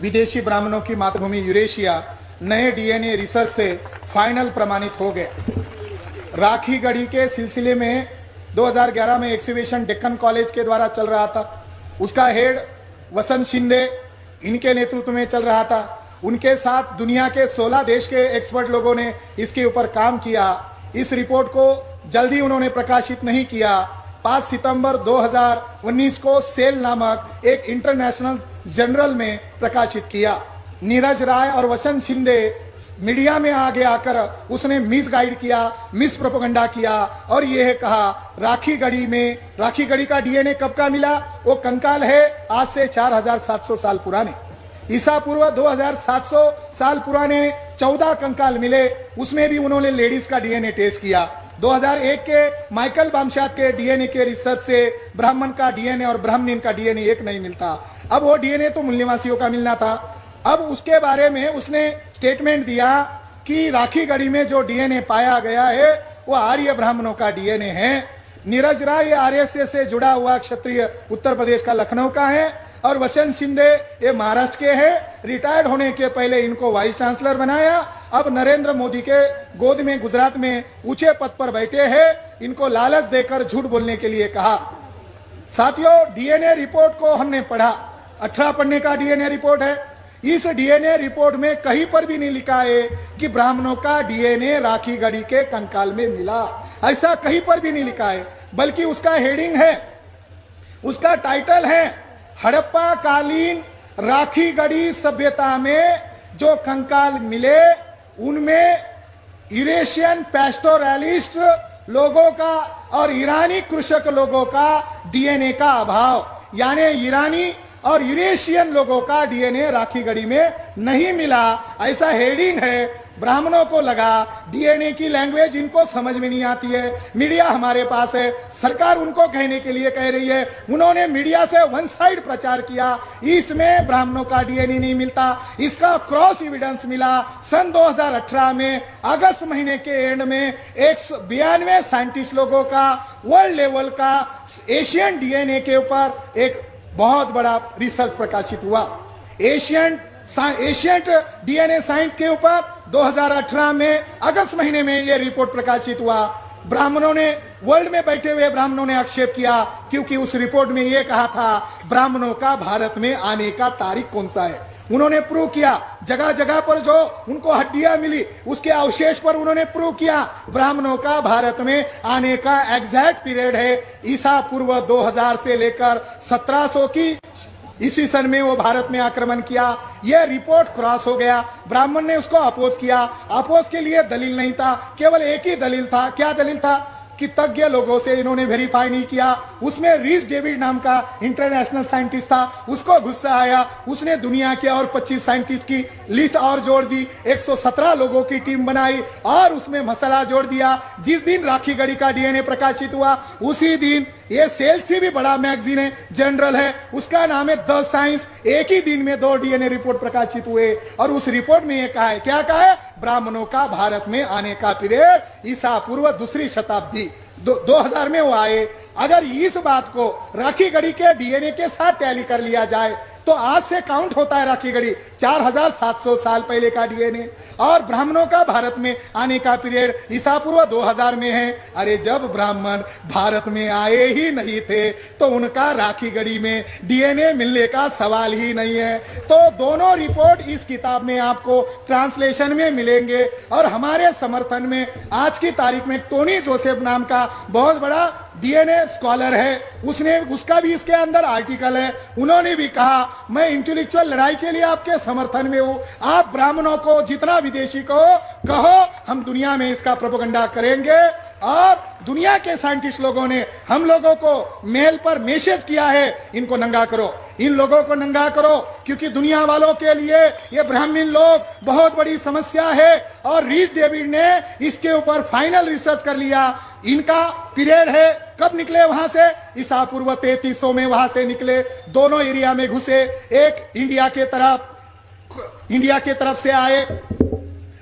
विदेशी ब्राह्मणों की मातृभूमि यूरेशिया नए डीएनए रिसर्च से फाइनल प्रमाणित हो गए। राखी गढ़ी के सिलसिले में 2011 में एक्सिबिशन डेक्कन कॉलेज के द्वारा चल रहा था। उसका हेड वसंत शिंदे इनके नेतृत्व में चल रहा था। उनके साथ दुनिया के 16 देश के एक्सपर्ट लोगों ने इसके ऊपर काम किया। इस रिपोर्ट को जल्दी उन्होंने प्रकाशित नहीं किया। 5 सितंबर 2019 को सेल नामक एक इंटरनेशनल जर्नल में प्रकाशित किया। नीरज राय और वसंत शिंदे मीडिया में आगे आकर उसने मिस गाइड किया, मिस प्रोपेगेंडा किया और यह कहा राखी गढ़ी का डीएनए कब का मिला? वो कंकाल है आज से 4700 साल पुराने, ईसा पूर्व 2700 साल पुराने 14 कंकाल मिले। उसमें भी उन्होंने लेडीज का डीएनए टेस्ट किया। 2001 के माइकल बामशात के डीएनए के रिसर्च से ब्राह्मण का डीएनए और ब्राह्मण का डीएनए एक नहीं मिलता। अब वो डीएनए तो मूल्यवासियों का मिलना था। अब उसके बारे में उसने स्टेटमेंट दिया कि राखी गढ़ी में जो डीएनए पाया गया है वो आर्य ब्राह्मणों का डीएनए है। नीरज राय आरएसएस से जुड़ा हुआ क्षत्रिय उत्तर प्रदेश का लखनऊ का है और वसंत शिंदे ये महाराष्ट्र के हैं। रिटायर्ड होने के पहले इनको वाइस चांसलर बनाया। अब नरेंद्र मोदी के गोद में गुजरात में ऊंचे पद पर बैठे हैं। इनको लालच देकर झूठ बोलने के लिए कहा। साथियों, डीएनए रिपोर्ट को हमने पढ़ा, 18 पन्ने का डीएनए रिपोर्ट है। इस डीएनए रिपोर्ट में कहीं पर भी नहीं लिखा है कि ब्राह्मणों का डीएनए राखी गढ़ी के कंकाल में मिला। ऐसा कहीं पर भी नहीं लिखा है, बल्कि उसका हेडिंग है, उसका टाइटल है हड़प्पा कालीन राखी गढ़ी सभ्यता में जो कंकाल मिले उनमें यूरेशियन पैस्टोरलिस्ट लोगों का और ईरानी कृषक लोगों का डीएनए का अभाव, यानी ईरानी और यूरेशियन लोगों का डीएनए राखी गढ़ी में नहीं मिला। ऐसा हेडिंग है। ब्राह्मणों को लगा डीएनए की लैंग्वेज इनको समझ में नहीं आती है। मीडिया हमारे पास है, सरकार उनको कहने के लिए कह रही है। उन्होंने मीडिया से वन साइड प्रचार किया, इसमें ब्राह्मणों का डीएनए नहीं मिलता। इसका क्रॉस एविडेंस मिला सन 2018 में अगस्त महीने के एंड में 192 साइंटिस्ट लोगों का वर्ल्ड लेवल का एशियन डीएनए के ऊपर एक बहुत बड़ा रिसर्च प्रकाशित हुआ। एशियन डीएनए साइंस के ऊपर 2018 में अगस्त महीने में यह रिपोर्ट प्रकाशित हुआ। ब्राह्मणों ने, वर्ल्ड में बैठे हुए ब्राह्मणों ने आक्षेप किया, क्योंकि उस रिपोर्ट में यह कहा था ब्राह्मणों का भारत में आने का तारीख कौन सा है। उन्होंने प्रूव किया, जगह जगह पर जो उनको हड्डियां मिली उसके अवशेष पर उन्होंने प्रूव किया ब्राह्मणों का भारत में आने का एग्जैक्ट पीरियड है ईसा पूर्व 2000 से लेकर 1700 की इसी सन में वो भारत में आक्रमण किया। यह रिपोर्ट क्रॉस हो गया। ब्राह्मण ने उसको अपोज किया। अपोज के लिए दलील नहीं था, केवल एक ही दलील था। क्या दलील था? कि तज्ञ लोगों से इन्होंने वेरीफाई नहीं किया। उसमें रीस डेविड नाम का इंटरनेशनल साइंटिस्ट था, उसको गुस्सा आया। उसने दुनिया के और 25 साइंटिस्ट की लिस्ट और जोड़ दी, 117 लोगों की टीम बनाई और उसमें मसला जोड़ दिया। जिस दिन राखी गढ़ी का डीएनए प्रकाशित हुआ उसी दिन ये सेल से भी बड़ा मैगजीन है, जनरल है, उसका नाम है द साइंस। एक ही दिन में 2 डीएनए रिपोर्ट प्रकाशित हुए और उस रिपोर्ट में ये कहा है, क्या कहा है? ब्राह्मणों का भारत में आने का पीरियड ईसा पूर्व 2री शताब्दी 2000 में वो आए। अगर इस बात को राखी गढ़ी के डीएनए के साथ टैली कर लिया जाए तो आज से काउंट होता है राखी गढ़ी 4700 साल पहले का डीएनए और ब्राह्मणों का भारत में आने का पीरियड ईसा पूर्व 2000 में है। अरे जब ब्राह्मण भारत में आए ही नहीं थे तो उनका राखी गढ़ी में डीएनए मिलने का सवाल ही नहीं है। तो दोनों रिपोर्ट इस किताब में आपको ट्रांसलेशन में मिलेंगे और हमारे समर्थन में आज की तारीख में टोनी जोसेफ नाम का बहुत बड़ा डीएनए स्कॉलर है, उसका भी इसके अंदर आर्टिकल है। उन्होंने भी कहा मैं इंटेलेक्चुअल लड़ाई के लिए आपके समर्थन में हूं। आप ब्राह्मणों को जितना विदेशी को कहो, हम दुनिया में इसका प्रोपेगेंडा करेंगे। और दुनिया के साइंटिस्ट लोगों ने हम लोगों को मेल पर मैसेज किया है, इनको नंगा करो, इन लोगों को नंगा करो, क्योंकि दुनिया वालों के लिए ये ब्राह्मण लोग बहुत बड़ी समस्या है। और रीस डेविड ने इसके ऊपर फाइनल रिसर्च कर लिया। इनका पीरियड है, कब निकले वहां से? ईसा पूर्व 3300 में वहां से निकले। दोनों एरिया में घुसे, एक इंडिया के तरफ से आए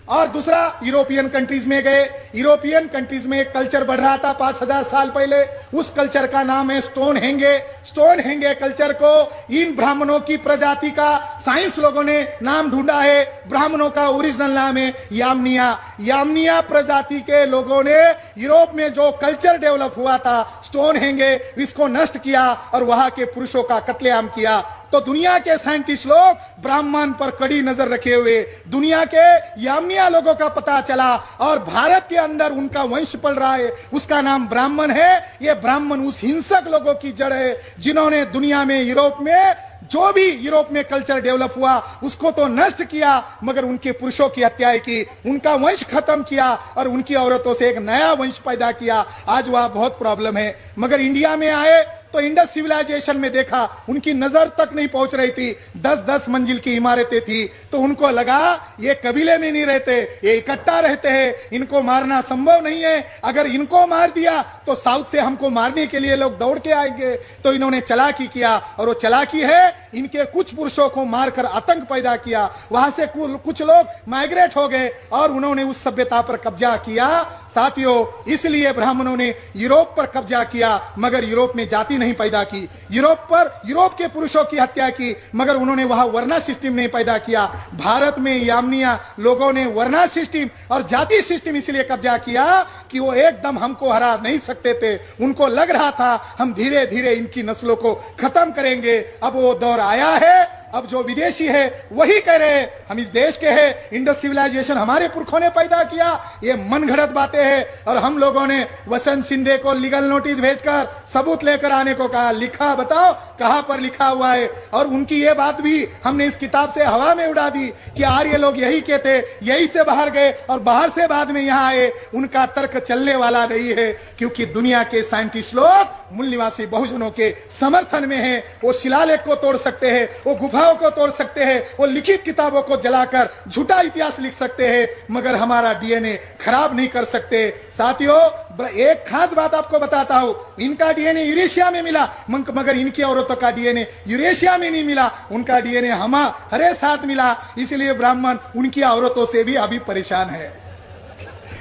और दूसरा यूरोपियन कंट्रीज में गए। यूरोपियन कंट्रीज में एक कल्चर बढ़ रहा था 5000 साल पहले, उस कल्चर का नाम है स्टोन हेंगे। स्टोन हेंगे कल्चर को इन ब्राह्मणों की प्रजाति का साइंस लोगों ने नाम ढूंढा है। ब्राह्मणों का ओरिजिनल नाम है यामनिया। यामनिया प्रजाति के लोगों ने यूरोप में जो कल्चर डेवलप हुआ था स्टोन हेंगे, इसको नष्ट किया और वहां के पुरुषों का कत्लेआम किया। तो दुनिया के साइंटिस्ट लोग ब्राह्मण पर कड़ी नजर रखे हुए दुनिया के यामनिया लोगों का पता चला और भारत के अंदर उनका वंश पल रहा है, उसका नाम ब्राह्मण है। ये ब्राह्मण उस हिंसक लोगों की जड़ है जिन्होंने दुनिया में यूरोप में जो भी यूरोप में कल्चर डेवलप हुआ उसको तो नष्ट किया, मगर उनके पुरुषों की हत्या की, उनका वंश खत्म किया और उनकी औरतों से एक नया वंश पैदा किया। आज वह बहुत प्रॉब्लम है। मगर इंडिया में आए तो इंडस सिविलाइजेशन में देखा उनकी नजर तक नहीं पहुंच रही थी, 10-10 मंजिल की इमारतें थी। तो उनको लगा ये कबीले में नहीं रहते, ये इकट्ठा रहते हैं, इनको मारना संभव नहीं है। अगर इनको मार दिया तो साउथ से हमको मारने के लिए लोग दौड़ के आएंगे। तो इन्होंने चालाकी किया और वो चालाकी है इनके कुछ पुरुषों को मारकर आतंक पैदा किया। वहां से कुछ लोग माइग्रेट हो गए और उन्होंने उस सभ्यता पर कब्जा किया। साथियों, इसलिए ब्राह्मणों ने यूरोप पर कब्जा किया, मगर यूरोप में जाति नहीं पैदा की। यूरोप के पुरुषों की हत्या की, मगर उन्होंने वहां वर्णा सिस्टम नहीं पैदा किया। भारत में यामनिया लोगों ने वर्णा सिस्टम और जाति सिस्टम इसलिए कब्जा किया कि वो एकदम हमको हरा नहीं सकते थे। उनको लग रहा था हम धीरे धीरे इनकी नस्लों को खत्म करेंगे। अब वो दौर आया है। अब जो विदेशी है वही कह रहे हैं हम इस देश के हैं, इंडस सिविलाइजेशन हमारे पुरखों ने पैदा किया। ये मनगढ़ंत बातें हैं और हम लोगों ने वसंत सिंधे को लीगल नोटिस भेजकर सबूत लेकर आने को कहा। लिखा बताओ कहां पर लिखा हुआ है। और उनकी ये बात भी हमने इस किताब से हवा में उड़ा दी कि आर्य लोग यही कहते, यही से बाहर गए और बाहर से बाद में यहां आए। उनका तर्क चलने वाला नहीं है, क्योंकि दुनिया के साइंटिस्ट लोग मूल निवासी बहुजनों के समर्थन में है। वो शिलालेख को तोड़ सकते हैं, वो गुफाओं को तोड़ सकते हैं, वो लिखित किताबों को जलाकर झूठा इतिहास लिख सकते हैं, मगर हमारा डीएनए खराब नहीं कर सकते। साथियों, एक खास बात आपको बताता हूं, इनका डीएनए यूरेशिया में मिला, मगर इनकी औरतों का डीएनए यूरेशिया में नहीं मिला। उनका डीएनए हमारे साथ मिला। इसलिए ब्राह्मण उनकी औरतों से भी अभी परेशान है,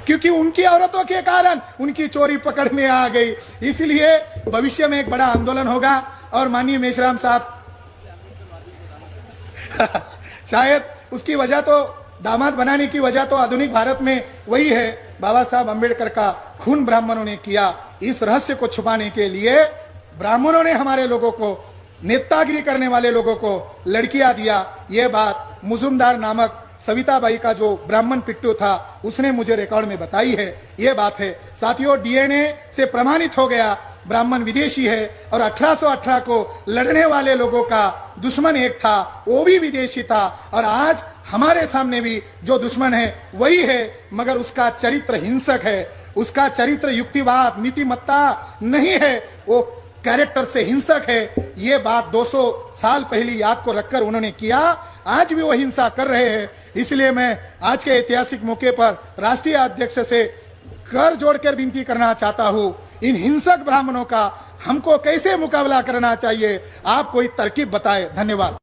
क्योंकि उनकी औरतों के कारण उनकी चोरी पकड़ में आ गई। इसलिए भविष्य में एक बड़ा आंदोलन होगा और माननीय मेश्राम साहब शायद उसकी वजह तो दामाद बनाने की वजह तो आधुनिक भारत में वही है, बाबा साहब अंबेडकर का खून ब्राह्मणों ने किया। इस रहस्य को छुपाने के लिए ब्राह्मणों ने हमारे लोगों को, नेतागिरी करने वाले लोगों को लड़कियां दिया। ये बात मुजुमदार नामक सविताबाई का जो ब्राह्मण पिट्टू था उसने मुझे रिकॉर्ड में बताई है। ये बात है। साथियों, डीएनए से प्रमाणित हो गया ब्राह्मण विदेशी है और 1818 को लड़ने वाले लोगों का दुश्मन एक था, वो भी विदेशी था। और आज हमारे सामने भी जो दुश्मन है वही है, मगर उसका चरित्र हिंसक है, उसका चरित्र युक्तिवाद नीतिमत्ता नहीं है, वो कैरेक्टर से हिंसक है। ये बात 200 साल पहली याद को रखकर उन्होंने किया, आज भी वो हिंसा कर रहे हैं। इसलिए मैं आज के ऐतिहासिक मौके पर राष्ट्रीय अध्यक्ष से कर जोड़कर विनती करना चाहता हूं, इन हिंसक ब्राह्मणों का हमको कैसे मुकाबला करना चाहिए, आप कोई तरकीब बताएं। धन्यवाद।